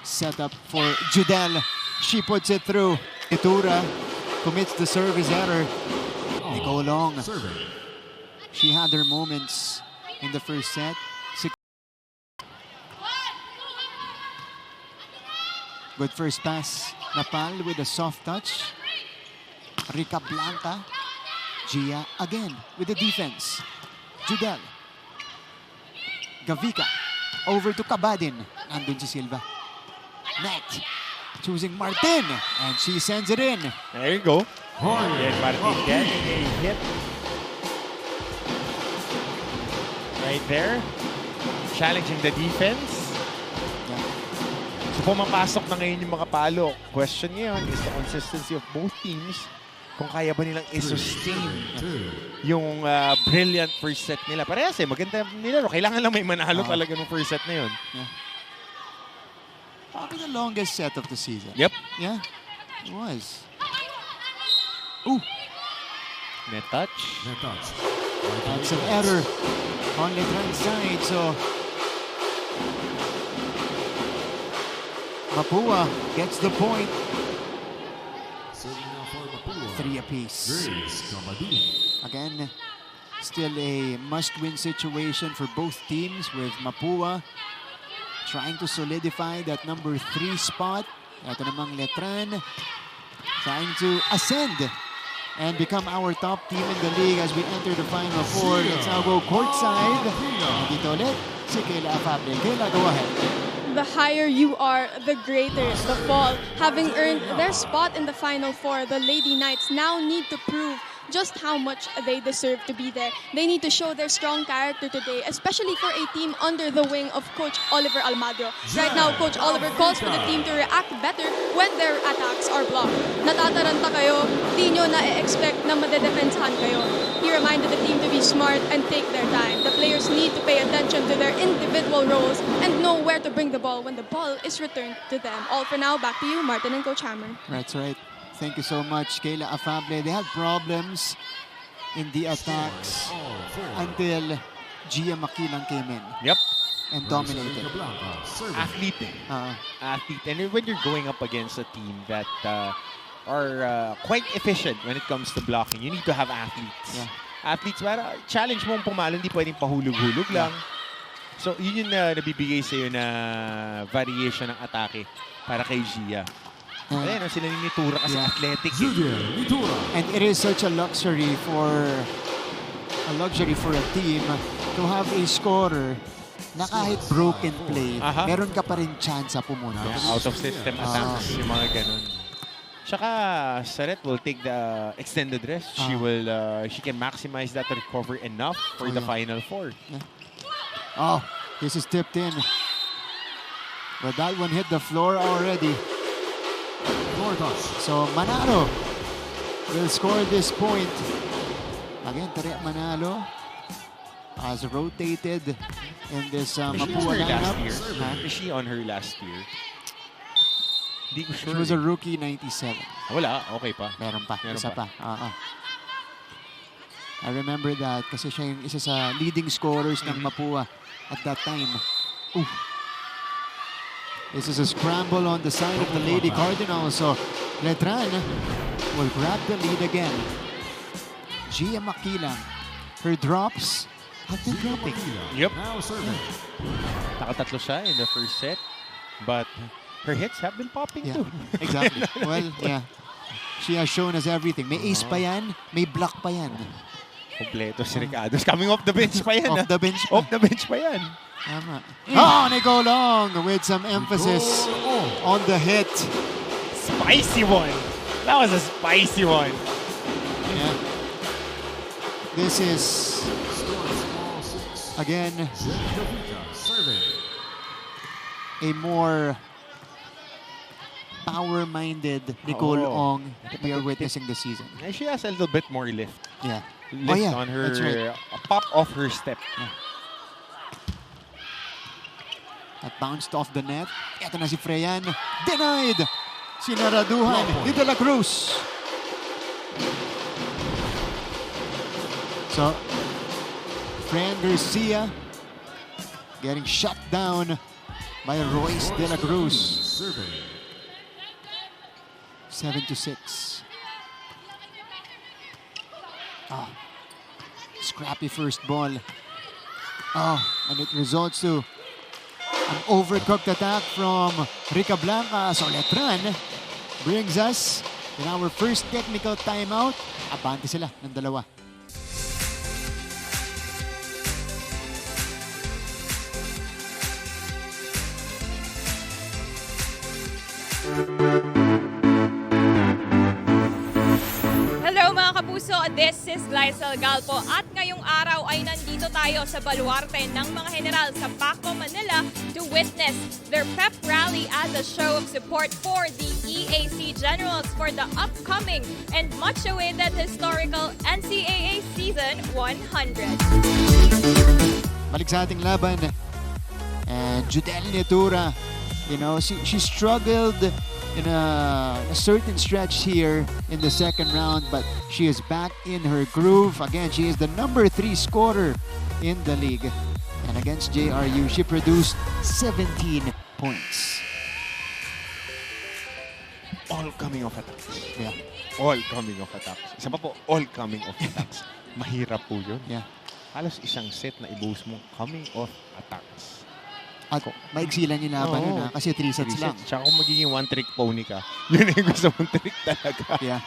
Set up for Judel. She puts it through. Itura commits the service error. They go long. She had her moments in the first set. Good first pass. Napal with a soft touch. Rica Blanca. Gia again with the defense. Judel. Gavica. Over to Cabadin. Nandun si Silva. Net. Choosing Martin. And she sends it in. There you go. And Martin getting a hit. Right there. Challenging the defense. Yeah. So pumapasok na ngayon yung mga palo. Question ngayon is the consistency of both teams. Kung kaya ba nilang i-sustain yung brilliant first set nila. Parehas maganda nila. Kailangan lang may manalo talaga ng first set na yun. Yeah. Probably the longest set of the season. Yep. Yeah, it was. Ooh. Net touch. That's an error on Letran's side. So Mapua gets the point. 3 apiece. Again, still a must-win situation for both teams with Mapua trying to solidify that number 3 spot. Ito namang Letran trying to ascend and become our top team in the league as we enter the Final Four. Let's now go courtside. Dito ulit si Kayla Afable. Kayla, go ahead. The higher you are, the greater the fall. Having earned their spot in the Final Four, the Lady Knights now need to prove just how much they deserve to be there. They need to show their strong character today, especially for a team under the wing of Coach Oliver Almagro. Right now, Coach Oliver calls for the team to react better when their attacks are blocked. Natataranta kayo, di nyo na-expect na madedepensahan kayo. He reminded the team to be smart and take their time. The players need to pay attention to their individual roles and know where to bring the ball when the ball is returned to them. All for now, back to you, Martin and Coach Hammer. That's right. Thank you so much, Kayla Afable. They had problems in the attacks until Gia Makilang came in. Yep. And dominated. Athlete. Athlete. And when you're going up against a team that are quite efficient when it comes to blocking, you need to have athletes. Yeah. Athletes, para challenge mo pumalo, hindi pwedeng pahulog-hulog lang. So, yun yung nabibigay sa'yo na variation ng atake para kay Gia. Ayan, sila ni Nitura kasi athletic. And it is such a luxury for a team to have a scorer na kahit broken play, meron ka pa rin chance sa pumunta. Yeah, out of system attacks, yung mga ganun. Tsaka, Saret will take the extended rest. She can maximize that to recover enough for the Final Four. Yeah. Oh, this is tipped in. But that one hit the floor already. So Manalo will score this point. Again, Tere Manalo has rotated in this Mapua lineup. Is she on her last year? Hindi ko sure. She was a rookie 97. Wala, okay pa. Meron pa, isa pa. I remember that kasi siya yung isa sa leading scorers ng Mapua at that time. Ooh. This is a scramble on the side of the Lady Cardinals. So Letran will grab the lead again. Gia Makilang, her drops have been dropping. Yep. Nakatatlo siya in the first set, but her hits have been popping too. Exactly. Well, yeah. She has shown us everything. May ace pa yan, may block pa yan. Kompleto si Ricardo's. Coming off the bench pa yan. Off the bench pa. Off the bench pa yan. Tama. Oh, they go long with some emphasis on the hit. Spicy one. That was a spicy one. Yeah. This is, again, a more power-minded Nicole Ong we are witnessing this season. And she has a little bit more lift. Yeah. Lift on her, a pop off her step. Yeah. At bounced off the net. Ito na si Freyan. Denied! Sinaraduhan ni De La Cruz. So, Fran Garcia getting shut down by Royce De La Cruz. 7-6. Oh, scrappy first ball. Oh, and it results to an overcooked attack from Rica Blanca. So Letran brings us in our first technical timeout. Abante sila ng dalawa. Hello mga kapuso, this is Glycel Galpo at ngayong araw ay nandito tayo sa baluarte ng mga general sa Paco, Manila to witness their pep rally as a show of support for the EAC Generals for the upcoming and much awaited historical NCAA Season 100. Balik sa ating laban. And Judel Netura, you know, she struggled in a certain stretch here in the second round, but she is back in her groove. Again, she is the number 3 scorer in the league. And against JRU, she produced 17 points. All coming off attacks. Yeah. All coming off attacks. Isa pa po, all coming off attacks. Mahirap po yun. Yeah. Halos isang set na i-boost mo coming off attacks. At maiksi lang yung laban nun, kasi 3 sets lang. Tsaka kung magiging one-trick pony ka, yun yung gusto mong trick talaga. Yeah.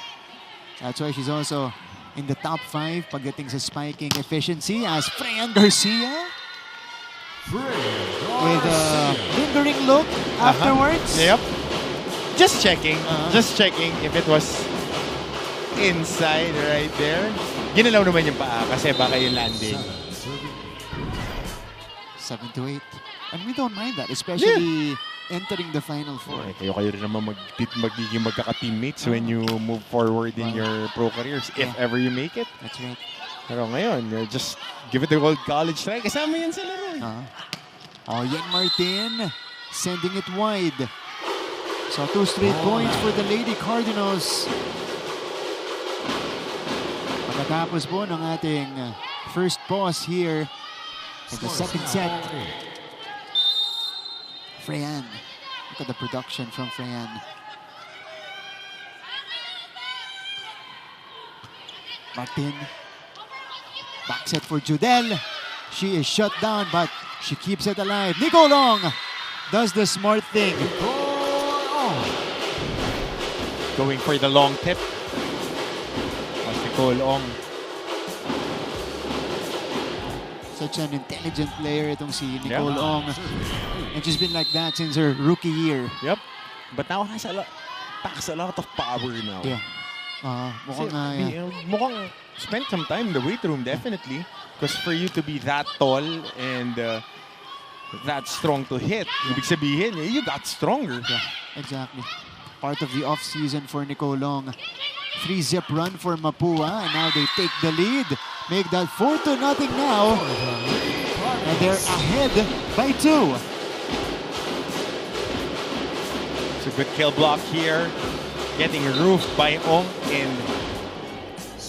That's why she's also in the top 5 pagdating sa spiking efficiency as Freyan Garcia with a lingering look afterwards. Yep. Just checking. Just checking if it was inside right there. Ginalaw naman yung paa kasi baka yung landing. 7-8. And we don't mind that, especially entering the Final Four. Kayo rin naman magiging magkaka-teammates when you move forward in your pro careers, if ever you make it. That's right. Pero ngayon, just give it the old college try. Kasama yan sa laro. Oh, Yen Martin sending it wide. So 2 straight points for the Lady Cardinals. Pagkatapos po ng ating first pause here in the second set. Freyan. Look at the production from Freyan. Martin. Back set for Judel. She is shut down, but she keeps it alive. Nico Long does the smart thing. Going for the long tip. Nicole Ong. Such an intelligent player itong si Nicole Ong. And she's been like that since her rookie year. Yep. But now has packs a lot of power now. Yeah. Mukhang spent some time in the weight room, definitely. Because for you to be that tall and that strong to hit, ibig sabihin, you got stronger. Yeah, exactly. Part of the off-season for Nicole Ong. 3-zip run for Mapua, and now they take the lead. Make that 4-0 now. And they're ahead by 2. It's a good kill block here. Getting roofed by Ong and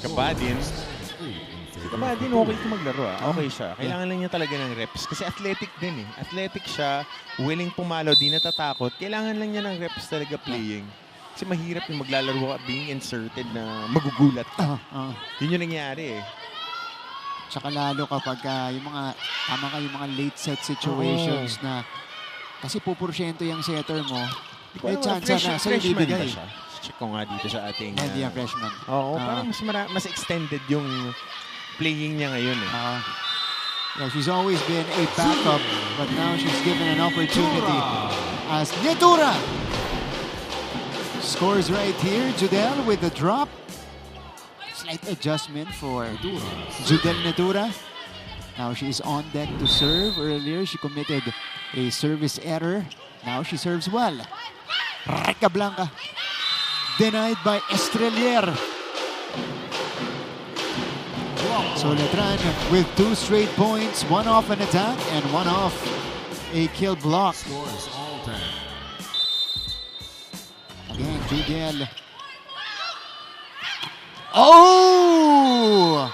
Kabadin. Si Kabadin, okay ito maglaro. Okay siya. Kailangan lang niya talaga ng reps. Kasi athletic din eh. Athletic siya. Willing pumalo, di natatakot. Kailangan lang niya ng reps talaga playing. Kasi mahirap yung maglalaro ka being inserted na magugulat ka. Yun yung nangyari eh. Tsaka lalo kapag yung mga, tama ka, yung mga late set situations na kasi puporsyento yung setter mo, may chance na sa'yo bibigay. Check ko nga dito sa ating... Hindi yung freshman. Oo, parang mas extended yung playing niya ngayon eh. Yeah, she's always been a backup, but now she's given an opportunity as Netura scores right here. Judel with the drop. Slight adjustment for Judel Netura. Now she's on deck to serve. Earlier, she committed a service error. Now she serves well. Rica Blanca. Denied by Estrelier. So Letran with 2 straight points, 1 off an attack and 1 off a kill block. Again, Judel. Oh!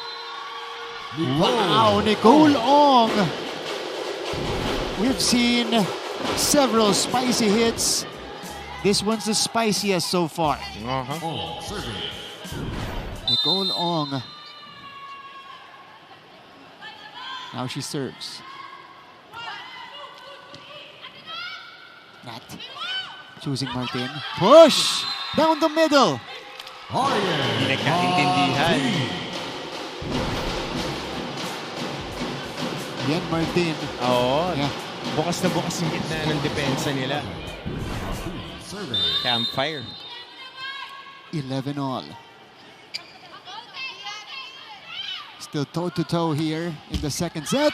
Wow, Nicole Ong. We've seen several spicy hits. This one's the spiciest so far. Nicole Ong. Now she serves. Nat choosing Martin. Push! Down the middle. Hindi nagkaintindihan. Yan Martin. Oo. Yeah. Bukas na bukas yung gitna ng depensa nila. Campfire. 11 all. Still toe-to-toe here in the second set.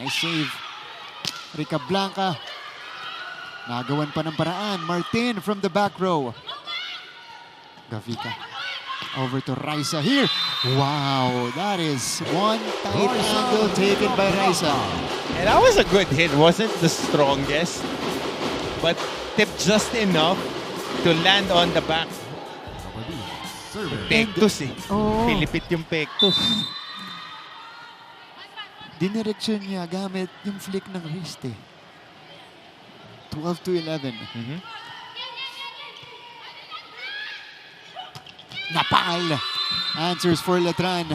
Nice save. Rica Blanca. Nagawan pa ng paraan. Martin from the back row. Gavika. Over to Raisa here. Wow, that is one tight angle taken by Raisa. And that was a good hit. Wasn't the strongest, but tipped just enough to land on the back. Pectus eh. Oh. Pilipit yung pectus. Dinireksyon niya gamit yung flick ng wrist eh. 12 to 11. Napal answers for Letran.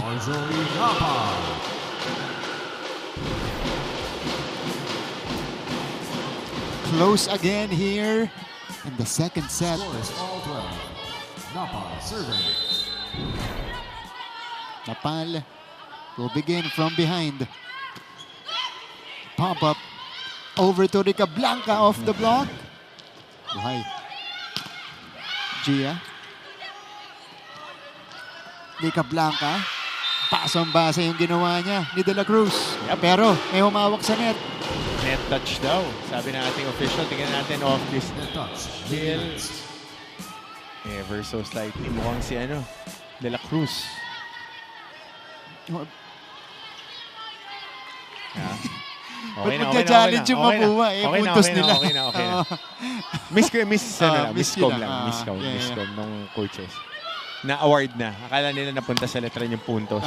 Close again here in the second set. Napal will begin from behind. Pop up over to Rica Blanca off the block. Buhay. Gia. Rica Blanca. Pasang-basa yung ginawa niya ni De La Cruz. Pero may humawak sa net. Net touch daw. Sabi na ating official. Tingnan natin off this net touch. Ever so slightly. Mukhang si De La Cruz. Okay na, Challenge yung Mapua eh. Puntos nila. Okay na. Miscom lang. Miscom nung coaches. Na-award na. Akala nila napunta sa Letran yung puntos.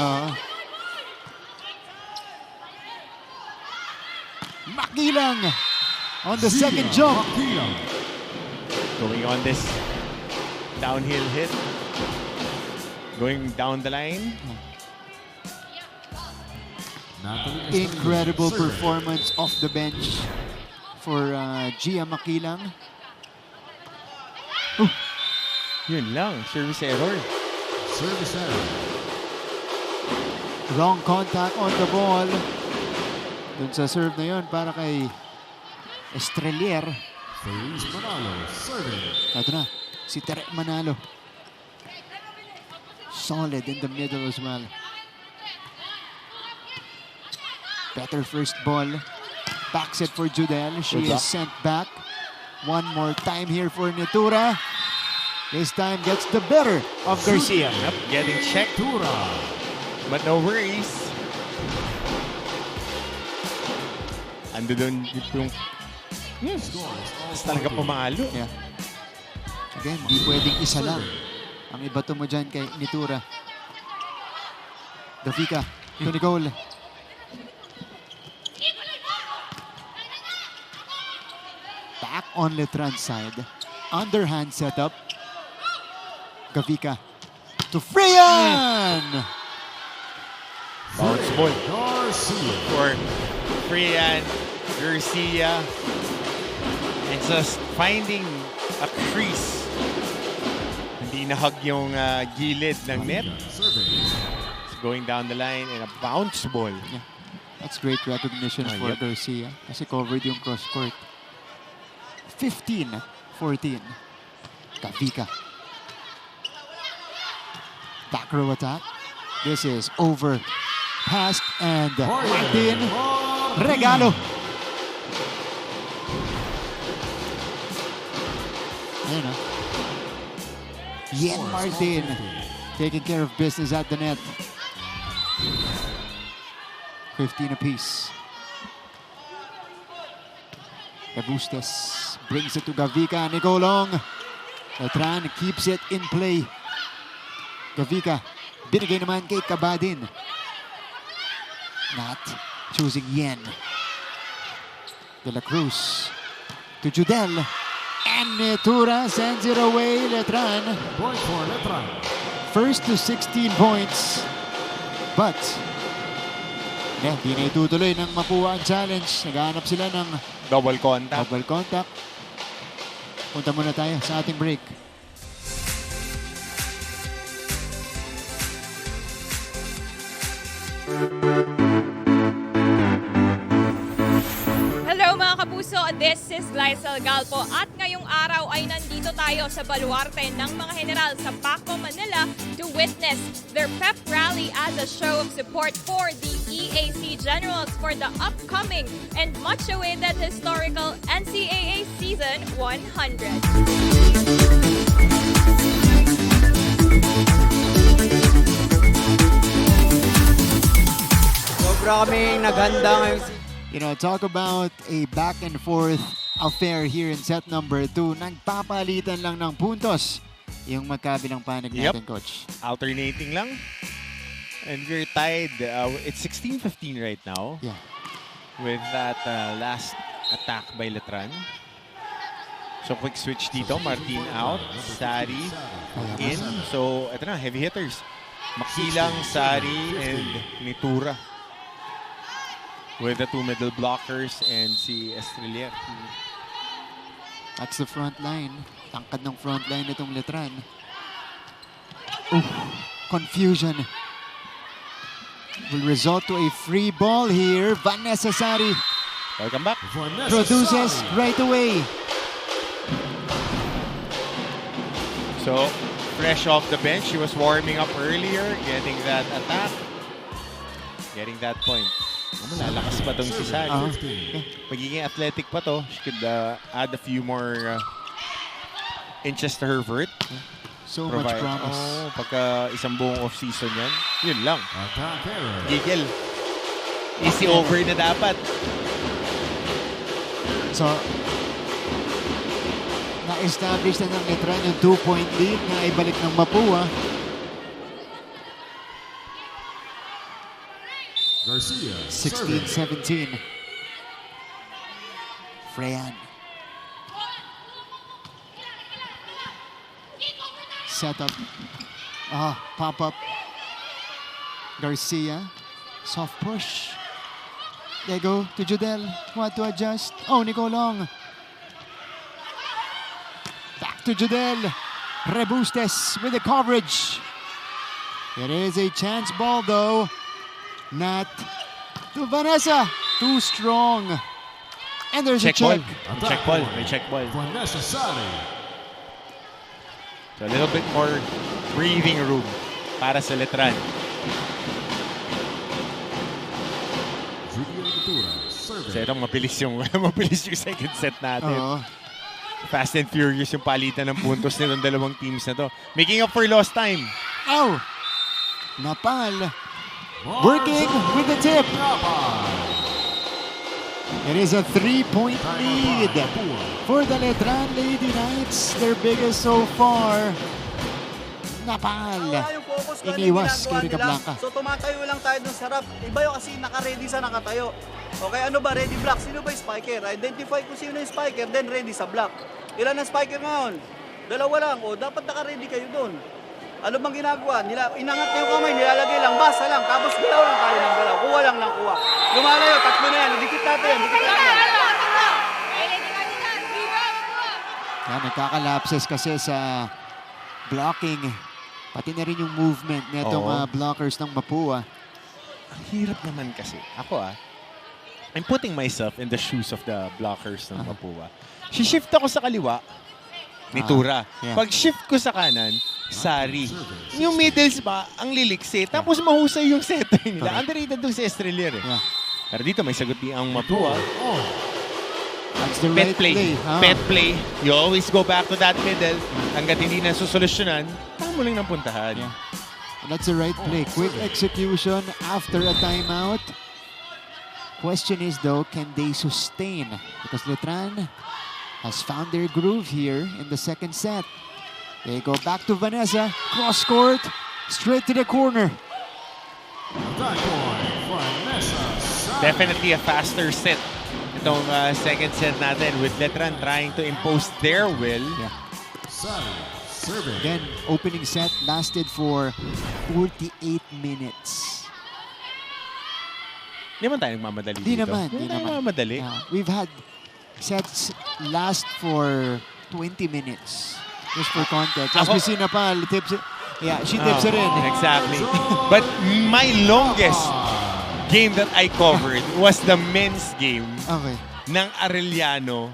Makilang on the second jump. Going on this downhill hit. Going down the line. Incredible performance off the bench for Gia Makilang. Yun lang. Service error. Wrong contact on the ball. Dun sa serve na yun para kay Estrelier. Ito na, si Tere Manalo. Solid in the middle as well. Better first ball. Back set for Judel. She is sent back. One more time here for Nitura. This time gets the better of Garcia. Yep, getting checked. But no worries. Ando doon yung talaga pumalo. Yeah. Again, di pwedeng isa lang. Ang ibato mo dyan kay Nitura. Gavika to Nicole. Back on Letran's side. Underhand setup. Gavika to Freyan! Bounce ball for Freyan Garcia. And just finding a crease. Hindi nahag yung gilid ng net. It's going down the line and a bounce ball. Yeah. That's great recognition for Garcia kasi covered yung cross court. 15-14. Gavika. Back row attack. This is over. Passed and Martin. Regalo. Ayun na. Yen Martin taking care of business at the net. 15 apiece. Bustos brings it to Gavika. Nicolong. Letran keeps it in play. Gavika. Binigay naman kay Kabadin. Not choosing Yen. De La Cruz to Judel. And Tura sends it away. Letran. Point for Letran. First to 16 points. But, di na itutuloy ng Mapua ang challenge. Naghahanap sila ng Double contact. double contact. Punta muna tayo sa ating break. Hello mga kapuso, this is Lysel Galpo at ngayong araw ay nandito tayo sa baluarte ng mga general sa Paco, Manila to witness their pep rally as a show of support for the EAC Generals for the upcoming and much awaited historical NCAA Season 100. Sobra kaming naghanda ngayon. Talk about a back and forth affair here in set number 2. Nagpapalitan lang ng puntos yung magkabilang panig natin, Coach. Alternating lang. And we're tied. It's 16-15 right now. Yeah. With that last attack by Letran. So quick switch dito. Martin out. Sari in. So ito na, heavy hitters. Makilang, Sari, and Nitura. With the two middle blockers and si Estrelier. That's the front line. Tangkad ng front line itong Letran. Confusion. Will result to a free ball here. Vanessa Sari Welcome back. produces right away. So, fresh off the bench, she was warming up earlier, getting that attack, getting that point. Lalakas pa tong si Sari. Magiging athletic pa to. She could add a few more inches to her vert. So much promise. Pagka isang buong off-season yan, yun lang. Gigil. Easy over na dapat. So, na-establish na ng Letran yung 2-point lead na ibalik ng Mapua. Garcia. 16-17. Freyan. Set up. Pop up. Garcia. Soft push. They go to Judel. Want to adjust. Nico Long. Back to Judel. Rebustes with the coverage. It is a chance ball though. Not to Vanessa. Too strong. And there's a check. Check ball. May check ball. Vanessa Sari. So a little bit more breathing room para sa Letran. So ito mabilis yung second set natin. Fast and furious yung palitan ng puntos nitong dalawang teams na to. Making up for lost time. Napal. Working with the tip. It is a 3-point lead for the Letran Lady Knights. Their biggest so far. Napal. Iniwas kay Rica Blanca. So tumatayo lang tayo dun sa harap. Iba yung kasi naka-ready sa nakatayo. Okay, ano ba? Ready block. Sino ba yung spiker? Identify kung sino yung spiker, then ready sa block. Ilan ang spiker ngayon? Dalawa lang. Dapat naka-ready kayo dun. Ano bang ginagawa? Inangat niyo yung kamay, nilalagay lang, basa lang, tapos galaw lang tayo ng galaw. Kuha lang ng kuha. Lumalayo, tatlo na yan. Dikit natin yan. Nagkakalapses kasi sa blocking. Pati na rin yung movement nitong blockers ng Mapua. Ang hirap naman kasi. Ako I'm putting myself in the shoes of the blockers ng Mapua. Si-shift ako sa kaliwa, Nitura. Pag shift ko sa kanan, Sari. Yung middles ba, ang liliksi. Tapos mahusay yung setter nila. Underrated dun si Estrelier Pero dito may sagot ang Mapua. That's the right play. Pet play. You always go back to that middle. Hanggat hindi na susolusyonan, tamo lang ng puntahan. That's the right play. Quick execution after a timeout. Question is though, can they sustain? Because Letran has found their groove here in the second set. They go back to Vanessa. Cross court. Straight to the corner. That point, Vanessa Sari. Definitely a faster set itong second set natin with Letran trying to impose their will. Yeah. Sari serving. Again, opening set lasted for 48 minutes. Hindi naman tayo nagmamadali Di dito. naman, Hindi di tayo naman. nagmamadali. We've had sets last for 20 minutes. Just for context. As we see na pa, tips. Yeah, she tips it in. Exactly. But my longest game that I covered was the men's game Okay. ng Arellano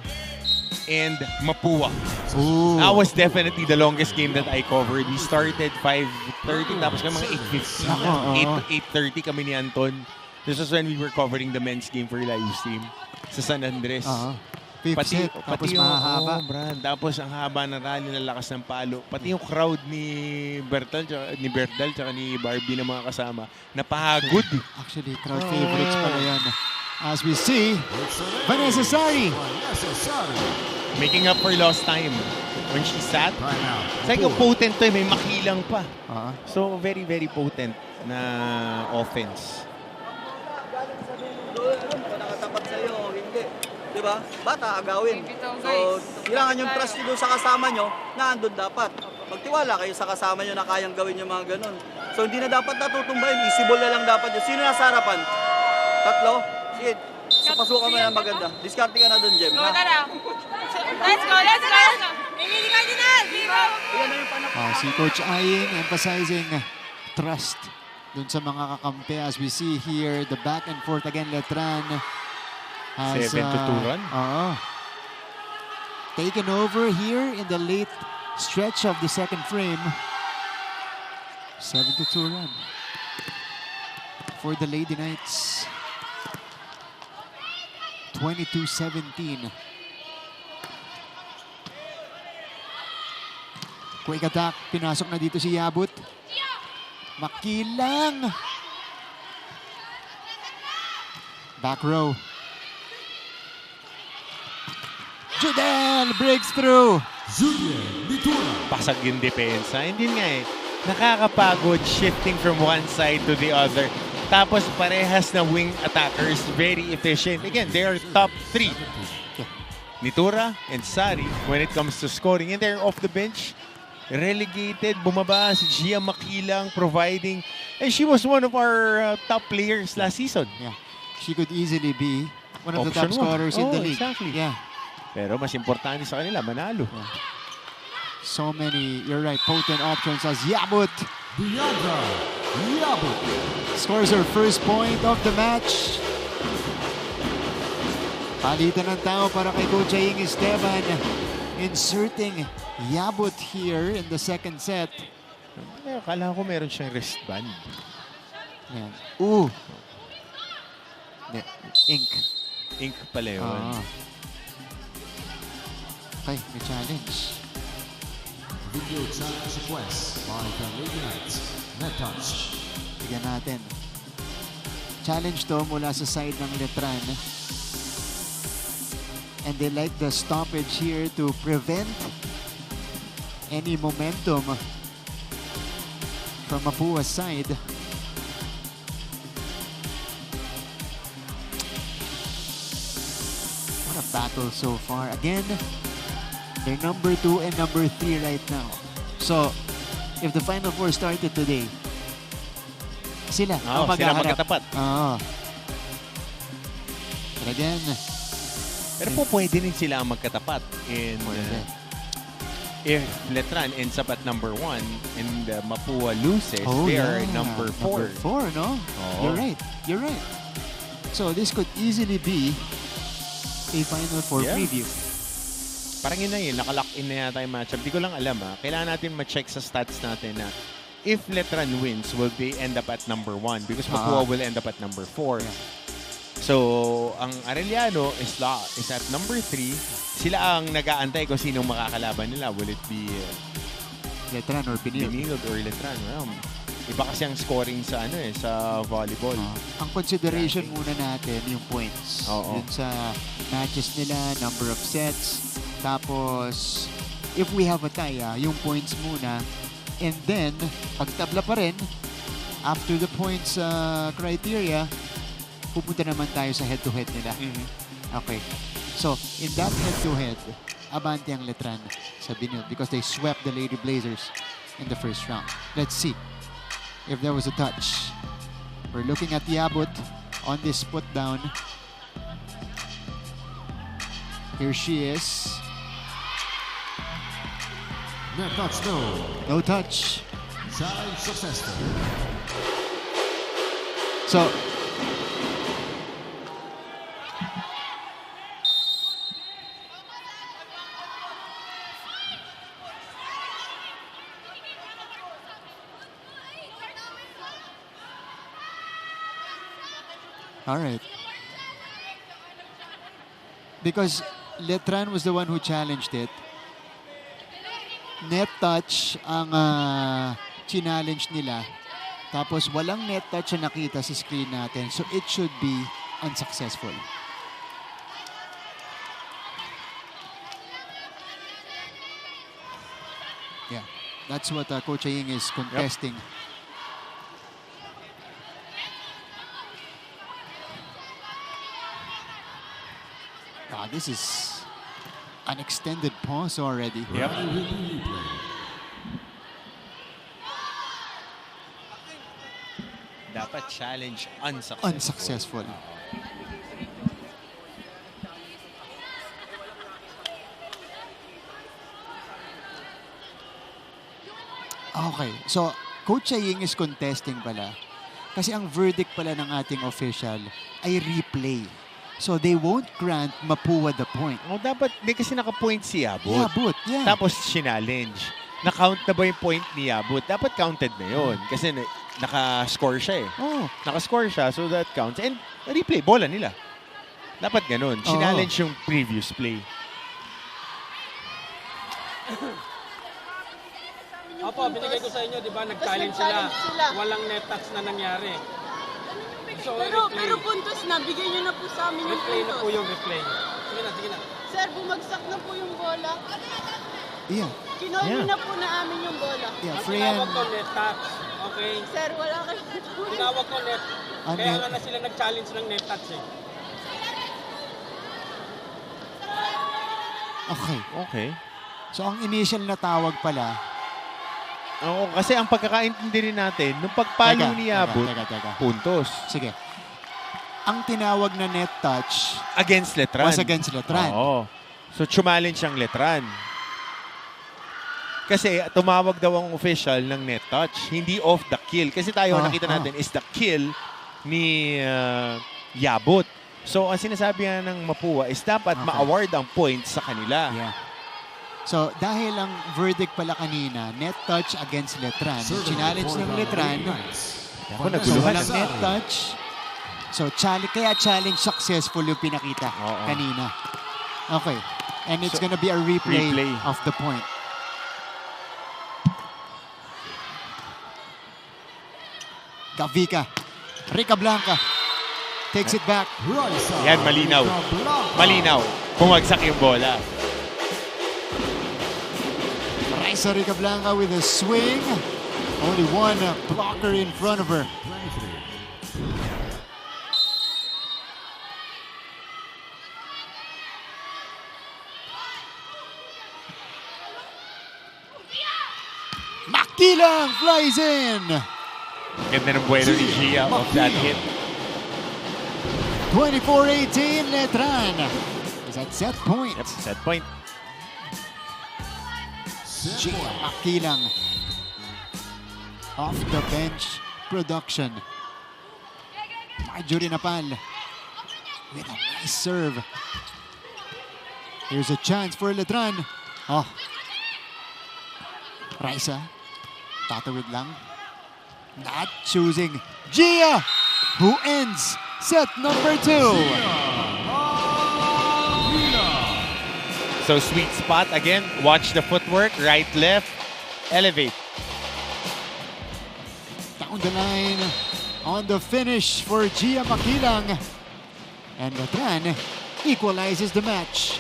and Mapua. Ooh. That was definitely the longest game that I covered. We started 5:30 tapos kami mga 8:50 na. 8 to 8:30 kami ni Anton. This was when we were covering the men's game for live stream sa San Andres. Fifth set, tapos yung, mahahaba. Brad, tapos ang haba ng rally, ng lakas ng palo. Pati yung crowd ni Bertal, tsaka ni Barbie na mga kasama, napahagod. Actually, crowd favorites pala yan. As we see, Vanessa Sari. Vanessa Sari. Making up for lost time. When she sat, Timeout. it's like a potent to, may makilang pa. Uh-huh. So, very, very potent na offense. Galing sa dulo, alam mo, nakatapat sa'yo o hindi. Diba? Bata, agawin. So, kailangan yung trust nyo doon sa kasama nyo na andun dapat. Magtiwala kayo sa kasama nyo na kayang gawin yung mga ganun. So, hindi na dapat natutumbayin. Easy ball na lang dapat yun. Sino nasa harapan? Tatlo? Sige, sa pasukan mo na maganda. Diskarte ka na doon, Jem. Go, tara. Let's go, let's go, let's go. Hindi ka din na. Yan na yung panap. Si Coach Aying emphasizing trust dun sa mga kakampi. As we see here, the back and forth again, Letran has 7-2 run. Taken over here in the late stretch of the second frame. 7-2 run for the Lady Knights. 22-17. Quick attack. Pinasok na dito si Yabut. Makilang. Back row. Judel breaks through. Julien Litura. Pasag yung depensa. Hindi nga eh. Nakakapagod shifting from one side to the other. Tapos parehas na wing attackers. Very efficient. Again, they are top 3. Nitura and Sari when it comes to scoring. And they're off the bench. Relegated. Bumaba si Gia Makilang providing. And she was one of our top players last season. Yeah. She could easily be one of the top Option one. scorers in the league. Exactly. Yeah. Pero mas importante sa kanila, manalo. So many, you're right, potent options as Yabut Bianca Yabut. scores her first point of the match. Palitan ng tao para kay Coach Aying Esteban. Inserting Yabut here in the second set. Akala ko meron siyang wristband. Yan. Ooh. Ink. Ink pala yun. Okay, may challenge. Video challenge request by the Lady Knights. Net touch. Tignan natin. Challenge to mula sa side ng Letran. And they like the stoppage here to prevent any momentum from Mapua's side. What a battle so far. Again, they're number 2 and number 3 right now. So, if the Final Four started today, sila ang Sila maghaharap. magkatapat. But again, Pero po pwede rin sila ang magkatapat. And if Letran ends up at number 1 and Mapua loses, they are number 4. Number 4, no? You're right. You're right. So this could easily be a Final Four preview. Parang yun na yun, nakalock in na yata yung matchup. Di ko lang alam Kailangan natin ma-check sa stats natin na if Letran wins, will they end up at number 1? Because Mapua will end up at number 4. Yeah. So, ang Arellano is at number 3. Sila ang nag-aantay kung sinong makakalaban nila. Will it be Letran or Benilde or Letran? Well, iba kasi ang scoring sa sa volleyball. Ang consideration muna natin yung points. Yun sa matches nila, number of sets. Tapos, if we have a tie, yung points muna. And then, pag tabla pa rin, after the points criteria, pupunta naman tayo sa head-to-head nila. Okay. So, in that head-to-head, abante ang Letran sa Binil because they swept the Lady Blazers in the first round. Let's see if there was a touch. We're looking at Yabut on this put down. Here she is. Net touch, no. No touch. Challenge successful. So, all right. Because Letran was the one who challenged it. Net touch ang challenge nila. Tapos walang net touch na nakita sa screen natin. So it should be unsuccessful. Yeah, that's what Coach Aying is contesting. This is an extended pause already. Yep. Dapat challenge unsuccessful. Unsuccessful. Okay, so Coach Aying is contesting pala. Kasi ang verdict pala ng ating official ay replay. So they won't grant Mapua the point. Oh, dapat, di kasi naka-point si Yabut. Yabut, yeah. Tapos challenge. Na-count na ba yung point ni Yabut? Dapat counted na yun. Kasi naka-score siya eh. Oh. Naka-score siya, so that counts. And replay, bola nila. Dapat ganun. Challenge yung previous play. Opo, binigay ko sa inyo, di ba? Nag-challenge sila. Walang net touch na nangyari. So, pero puntos na, bigay nyo na po sa amin yung replay na puntos. po yung replay. Sige na, sige na. Sir, bumagsak na po yung bola. Yeah. Kinol na po na amin yung bola. Yeah, Ang tinawag ko net touch. Okay? Sir, wala kayo. Tinawag ko net. Kaya nga na sila nag-challenge ng net touch eh. Okay. Okay. So ang initial na tawag pala. Oo, kasi ang pagkakaintindi rin natin, nung pagpalo ni Yabut, Teka. puntos. Sige. Ang tinawag na net touch Against Letran. was against Letran. Oo. So, challenge ang Letran. Kasi tumawag daw ang official ng net touch, hindi off the kill. Kasi tayo, nakita natin, is the kill ni Yabut. So, ang sinasabi nga ng Mapua is dapat ma-award ang points sa kanila. Yeah. So, dahil ang verdict pala kanina, net touch against Letran. Challenge ng Letran. Ako, So, naguluhan. walang net touch. So, kaya challenge successful yung pinakita kanina. Okay. And it's gonna be a replay of the point. Gavika. Rica Blanca takes it back. Yan, malinaw. Malinaw. Pumagsak yung bola. Rica Blanca with a swing. Only one blocker in front of her. Makilang flies in. Ganda ng buwelo ni Gia of that hit. 24-18 Letran is at set point. Yep, set point. Gia Makilang off the bench production. Marjorie Napal with a nice serve. Here's a chance for Letran. Oh. Raisa. Tatawid lang. Not choosing Gia, who ends set number 2. So sweet spot again. Watch the footwork. Right, left. Elevate. Down the line on the finish for Gia Makilang. And Letran equalizes the match.